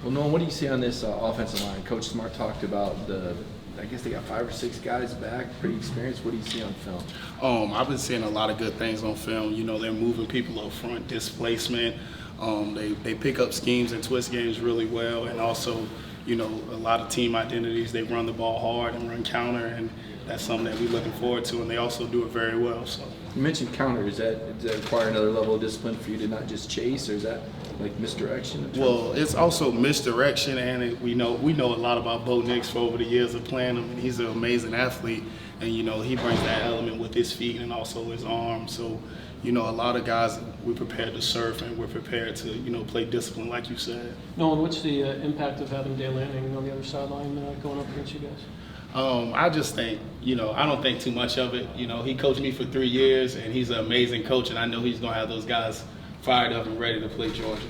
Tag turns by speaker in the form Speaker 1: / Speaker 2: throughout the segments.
Speaker 1: Well, Nolan, what do you see on this offensive line? Coach Smart talked about I guess they got 5 or 6 guys back, pretty experienced. What do you see on film?
Speaker 2: I've been seeing a lot of good things on film. You know, they're moving people up front, displacement. They pick up schemes and twist games really well, and also, you know, a lot of team identities. They run the ball hard and run counter, and that's something that we're looking forward to, and they also do it very well. So
Speaker 1: you mentioned counter. Does that require another level of discipline for you to not just chase, or is that like misdirection?
Speaker 2: Well, it's also misdirection, and we know a lot about Bo Nix for over the years of playing him, and he's an amazing athlete, and you know he brings that element with his feet and also his arm. So, you know, a lot of guys, we're prepared to surf and we're prepared to, you know, play discipline, like you said.
Speaker 3: Nolan, what's the impact of having Dan Lanning on the other sideline going up against you guys?
Speaker 2: I just think, you know, I don't think too much of it. You know, he coached me for 3 years, and he's an amazing coach, and I know he's going to have those guys fired up and ready to play Georgia.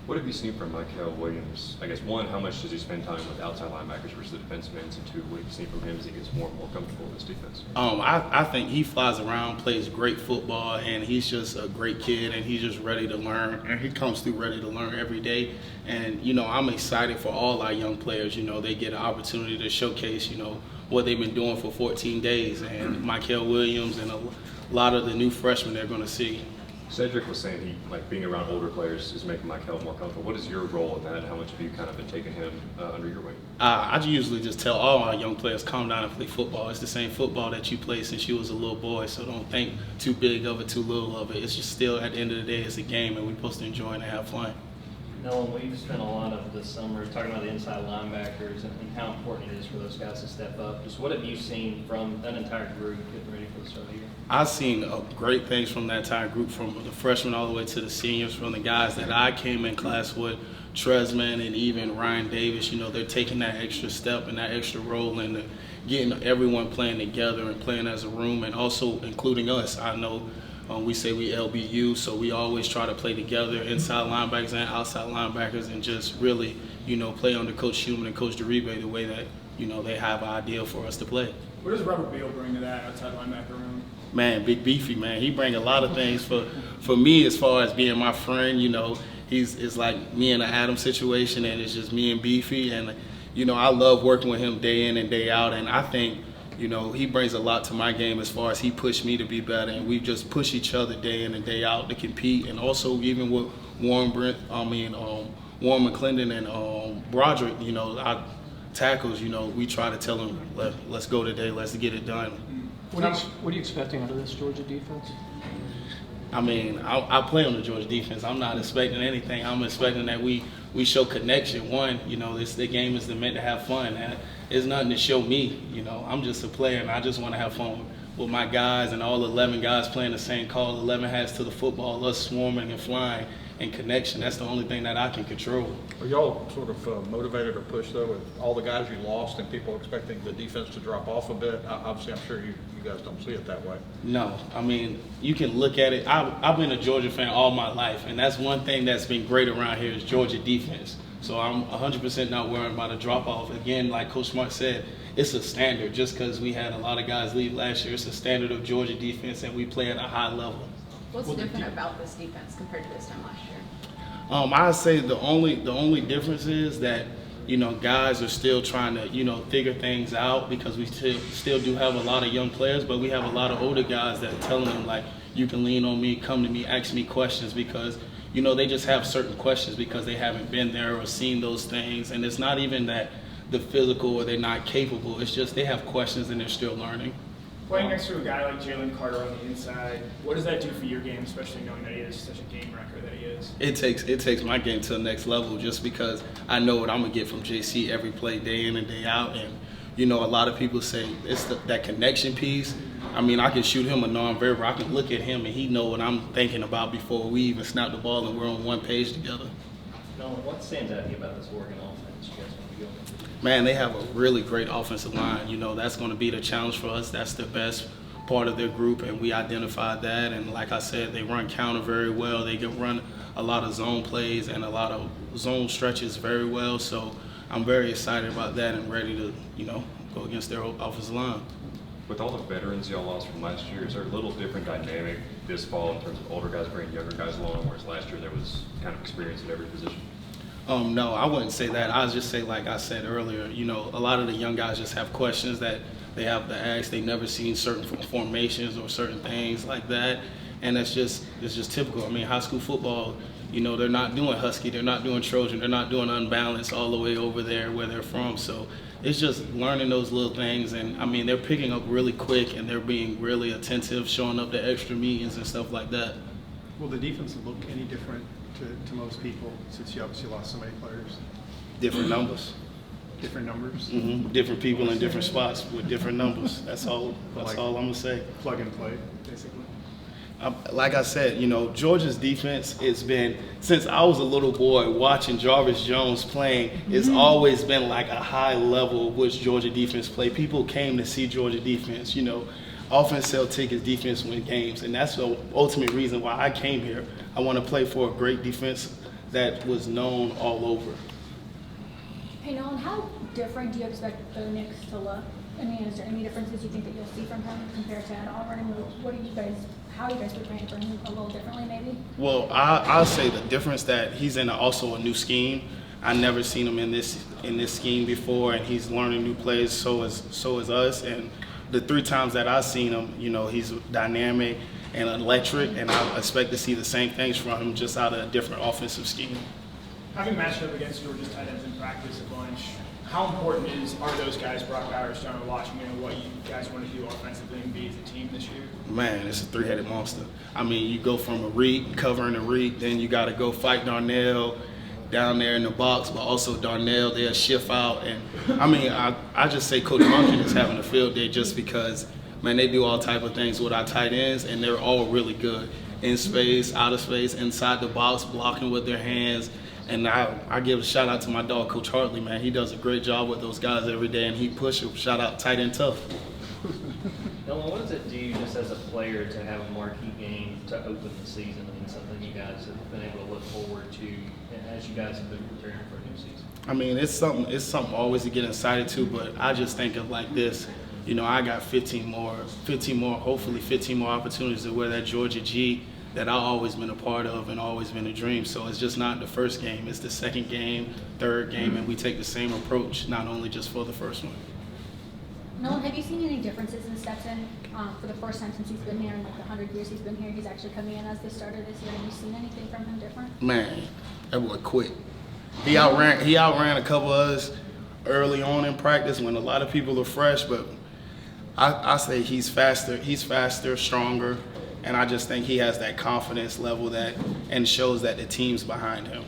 Speaker 4: What have you seen from Michael Williams? I guess, one, how much does he spend time with outside linebackers versus the defensive ends? And two, what have you seen from him as he gets more and more comfortable in this defense?
Speaker 2: I think he flies around, plays great football, and he's just a great kid, and he's just ready to learn, and he comes through ready to learn every day. And, you know, I'm excited for all our young players. You know, they get an opportunity to showcase, you know, what they've been doing for 14 days, and Michael Williams and a lot of the new freshmen they're going to see.
Speaker 4: Cedric was saying being around older players is making Michael more comfortable. What is your role in that? How much have you kind of been taking him under your wing?
Speaker 2: I usually just tell all our young players, calm down and play football. It's the same football that you played since you was a little boy, so don't think too big of it, too little of it. It's just still, at the end of the day, it's a game, and we're supposed to enjoy it and have fun.
Speaker 5: Nolan, we've spent a lot of the summer talking about the inside linebackers and how important it is for those guys to step up. Just what have you seen from that entire group getting ready for the start of the year?
Speaker 2: I've seen great things from that entire group, from the freshmen all the way to the seniors, from the guys that I came in class with, Tresman and even Ryan Davis. You know, they're taking that extra step and that extra role into getting everyone playing together and playing as a room, and also including us. I know we say we LBU, so we always try to play together, inside linebackers and outside linebackers, and just really, you know, play under Coach Schumann and Coach DeRibe the way that, you know, they have an idea for us to play.
Speaker 6: What does Robert Beal bring to that outside linebacker room?
Speaker 2: Man, big beefy, man. He bring a lot of things for me as far as being my friend. You know, it's like me and the Adams situation, and it's just me and Beefy. And, you know, I love working with him day in and day out. And I think, you know, he brings a lot to my game as far as he pushed me to be better. And we just push each other day in and day out to compete. And also even with Warren McClendon and Broderick, you know, our tackles, you know, we try to tell them, let's go today, let's get it done.
Speaker 3: What are you expecting out of this Georgia defense?
Speaker 2: I mean, I play on the Georgia defense. I'm not expecting anything. I'm expecting that we show connection. One, you know, the game is meant to have fun. And it's nothing to show me. You know, I'm just a player, and I just want to have fun with my guys, and all 11 guys playing the same call. 11 has to the football, us swarming and flying, and connection. That's the only thing that I can control.
Speaker 7: Are y'all sort of motivated or pushed, though, with all the guys you lost and people expecting the defense to drop off a bit? Obviously, I'm sure you guys don't see it that way.
Speaker 2: No. I mean, you can look at it. I've been a Georgia fan all my life, and that's one thing that's been great around here is Georgia defense. So I'm 100% not worried about a drop-off. Again, like Coach Smart said, it's a standard. Just because we had a lot of guys leave last year, it's a standard of Georgia defense, and we play at a high level.
Speaker 8: What's different about this defense compared to this time last year?
Speaker 2: I'd say the only difference is that, you know, guys are still trying to, you know, figure things out, because we still do have a lot of young players, but we have a lot of older guys that are telling them, like, you can lean on me, come to me, ask me questions, because, you know, they just have certain questions because they haven't been there or seen those things. And it's not even that the physical or they're not capable. It's just they have questions and they're still learning.
Speaker 6: Playing next to a guy like Jalen Carter on the inside, what does that do for your game, especially knowing that he is such a game wrecker that he is?
Speaker 2: It takes my game to the next level, just because I know what I'm going to get from JC every play, day in and day out. And, you know, a lot of people say it's that connection piece. I mean, I can shoot him a non-verbal. I can look at him and he know what I'm thinking about before we even snap the ball and we're on one page together.
Speaker 5: Nolan, what stands out to you about this Oregon offense you guys want to go with?
Speaker 2: Man, they have a really great offensive line. You know, that's going to be the challenge for us. That's the best part of their group, and we identified that. And like I said, they run counter very well. They can run a lot of zone plays and a lot of zone stretches very well. So I'm very excited about that and ready to, you know, go against their offensive line.
Speaker 4: With all the veterans y'all lost from last year, is there a little different dynamic this fall in terms of older guys bringing younger guys along, whereas last year there was kind of experience at every position?
Speaker 2: No, I wouldn't say that. I'll just say, like I said earlier, you know, a lot of the young guys just have questions that they have to ask. They've never seen certain formations or certain things like that, and it's just typical. I mean, high school football, you know, they're not doing Husky, they're not doing Trojan, they're not doing Unbalanced all the way over there where they're from. So it's just learning those little things, and I mean, they're picking up really quick, and they're being really attentive, showing up to extra meetings and stuff like that.
Speaker 9: Will the defense look any different to most people since you obviously lost so many players?
Speaker 2: Different numbers.
Speaker 9: Different numbers?
Speaker 2: Mm-hmm. Different people in different spots with different numbers. That's all I'm gonna say.
Speaker 9: Plug and play, basically.
Speaker 2: Like I said, you know, Georgia's defense, it's been, since I was a little boy watching Jarvis Jones playing, it's always been like a high level of which Georgia defense play. People came to see Georgia defense, you know. Offense sell tickets, defense win games, and that's the ultimate reason why I came here. I want to play for a great defense that was known all over.
Speaker 10: Hey Nolan, how different do you expect Bo Nix to look? I mean, is there any differences you think that you'll see from him compared to Ed Already? What are you guys, how are you guys preparing for him a little differently maybe?
Speaker 2: Well, I'll say the difference that he's in also a new scheme. I never seen him in this scheme before, and he's learning new plays. So is us. And the 3 times that I've seen him, you know, he's dynamic and electric, and I expect to see the same things from him, just out of a different offensive scheme.
Speaker 6: Having matched up against Georgia's tight ends in practice a bunch, how important are those guys, Brock Bowers, starting to watch, you know, what you guys want to do offensively and be as a team this year?
Speaker 2: Man, it's a 3-headed monster. I mean, you go from a read, covering a read, then you got to go fight Darnell down there in the box, but also Darnell, they'll shift out. And I mean, I just say Coach Monken is having a field day just because, man, they do all type of things with our tight ends, and they're all really good. In space, out of space, inside the box, blocking with their hands. And I give a shout out to my dog, Coach Hartley, man. He does a great job with those guys every day, and he pushes. Shout out tight end tough.
Speaker 5: Nolan, what does it do just as a player to have a marquee game to open the season? I mean, something you guys have been able to look forward to as you guys have been preparing for a new season.
Speaker 2: I mean, it's something always to get excited to, but I just think of like this. You know, I got 15 more, hopefully 15 more opportunities to wear that Georgia G that I've always been a part of and always been a dream. So it's just not the first game, it's the second game, third game, and we take the same approach, not only just for the first one.
Speaker 10: Nolan, have you seen any differences in Stetson for the first time since he's been here in like the 100 years he's been here? He's actually coming in as the starter this year. Have you seen anything from him different?
Speaker 2: Man, that boy quick. He outran a couple of us early on in practice when a lot of people are fresh, but I say he's faster, stronger, and I just think he has that confidence level and shows that the team's behind him.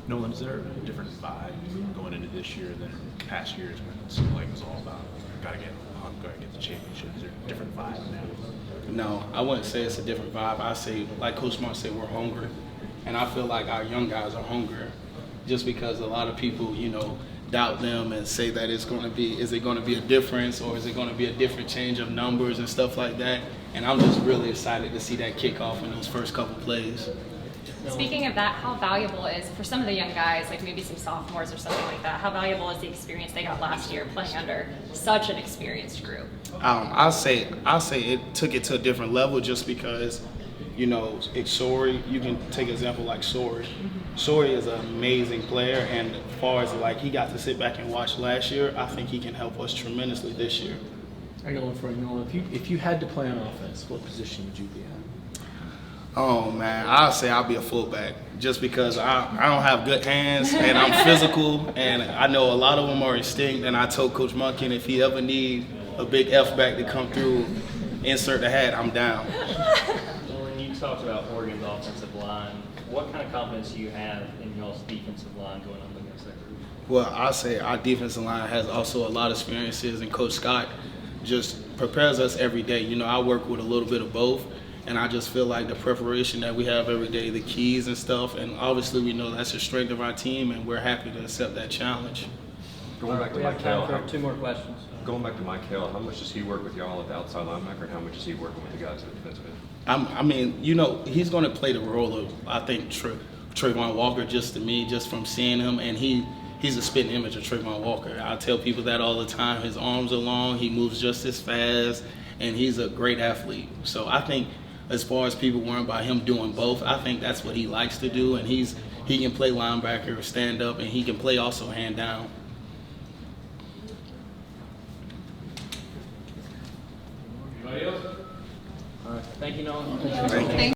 Speaker 11: Nolan, is there a different vibe going into this year than past years when it seemed like it was all about gotta get the championship? Is there a different vibe now?
Speaker 2: No, I wouldn't say it's a different vibe. I say, like Coach Smart said, we're hungry. And I feel like our young guys are hungrier just because a lot of people, you know, doubt them and say that is it going to be a difference, or is it going to be a different change of numbers and stuff like that. And I'm just really excited to see that kickoff in those first couple plays.
Speaker 12: Speaking of that, how valuable is, for some of the young guys, like maybe some sophomores or something like that, how valuable is the experience they got last year playing under such an experienced group?
Speaker 2: I'll say it took it to a different level just because, you know, Sori, you can take an example like Sori. Sori is an amazing player, and as far as like he got to sit back and watch last year, I think he can help us tremendously this year.
Speaker 1: I got one for you, Nolan. If you had to play on offense, what position would you be at?
Speaker 2: Oh man, I'll say I'll be a fullback just because I don't have good hands and I'm physical, and I know a lot of them are extinct. And I told Coach Monken if he ever need a big F back to come through, insert the hat, I'm down.
Speaker 5: When you talked about Oregon's offensive line, what kind of confidence do you have in y'all's defensive line going up against that group?
Speaker 2: Well, I'll say our defensive line has also a lot of experiences, and Coach Scott just prepares us every day. You know, I work with a little bit of both. And I just feel like the preparation that we have every day, the keys and stuff, and obviously we know that's the strength of our team, and we're happy to accept that challenge.
Speaker 4: Going back to
Speaker 5: we have time
Speaker 4: Michael,
Speaker 5: for 2 more questions.
Speaker 4: Going back to Michael, how much does he work with y'all at the outside linebacker, and how much is he working with the guys at the defensive end?
Speaker 2: I mean, you know, he's going to play the role of, I think, Trayvon Walker, just to me, just from seeing him, and he's a spitting image of Trayvon Walker. I tell people that all the time. His arms are long, he moves just as fast, and he's a great athlete. So I think as far as people worrying about him doing both. I think that's what he likes to do, and he can play linebacker or stand up, and he can play also hand down.
Speaker 5: Anybody else? All right. Thank you, Nolan.
Speaker 12: Thank